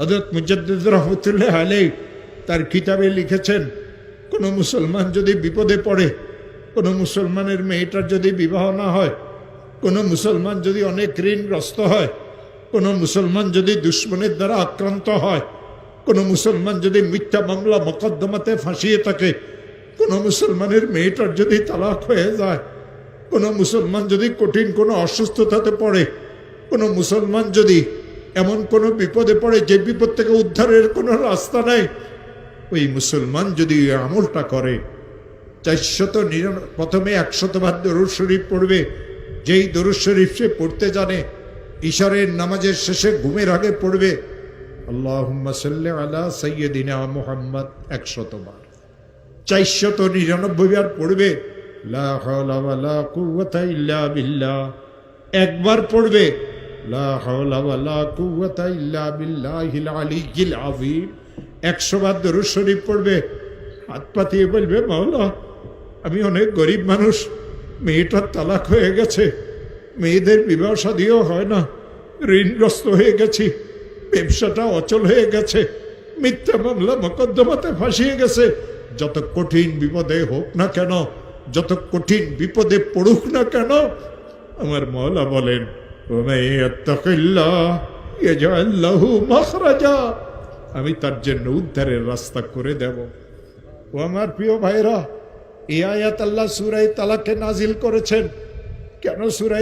হযরত মুজাদ্দিদ রাহমাতুল্লাহ আলাইহি তার কিতাবে লিখেছেন, কোনো মুসলমান যদি বিপদে পড়ে, কোনো মুসলমানের মেয়েটার যদি বিবাহ না হয়, কোনো মুসলমান যদি অনেক ঋণগ্রস্ত হয়, কোনো মুসলমান যদি দুশ্মনের দ্বারা আক্রান্ত হয়, কোনো মুসলমান যদি মিথ্যা মামলা মোকদ্দমাতে ফাঁসিয়ে থাকে, কোনো মুসলমানের মেয়েটার যদি তালাক হয়ে যায়, কোনো মুসলমান যদি কঠিন কোনো অসুস্থতাতে পড়ে, কোনো মুসলমান যদি এমন কোনো বিপদে পড়ে যে বিপদ থেকে উদ্ধারের কোনো রাস্তা নেই, ওই মুসলমান যদি আমলটা করে, 499 প্রথমে 100 বার দরুদ শরীফ পড়বে। যেই দরুদ শরীফ সে পড়তে জানে, ইশারের নামাজের শেষে ঘুমের আগে পড়বে আল্লাহুম্মা সাল্লি আলা সাইয়্যিদিনা মুহাম্মদ 100 বার। 499 বার পড়বে লা হাওলা ওয়ালা কুওয়াতা ইল্লা বিল্লাহ। একবার পড়বে লা হাওলা ওয়ালা কুওয়াতা ইল্লা বিল্লাহিল আলিয়্যিল আযীম। 100 বার দরুদ শরীফ পড়বে, হাত পাতিয়ে বলবে, মাওলা আমি অনেক গরিব মানুষ, মেয়েটার তালাক হয়ে গেছে, মেয়েদের বিবাহ শাদীও হয় না, ঋণগ্রস্ত হয়ে গেছি, ব্যবসাটা অচল হয়ে গেছে, মিথ্যা মামলা মোকদ্দমাতে ফাঁসিয়ে গেছে। যত কঠিন বিপদে হোক না কেন, যত কঠিন বিপদে পড়ুক না কেন, আমার মওলা বলেন ওয়ামান ইয়াত্তাকিল্লাহ ইয়াজআল লাহু মাখরাজা, আমি তার জন্য উদ্ধারের রাস্তা করে দেব। ও আমার প্রিয় ভাইরা, এই আয়াত আল্লাহ সূরা তালাকে নাজিল করেছেন। কেন সূরা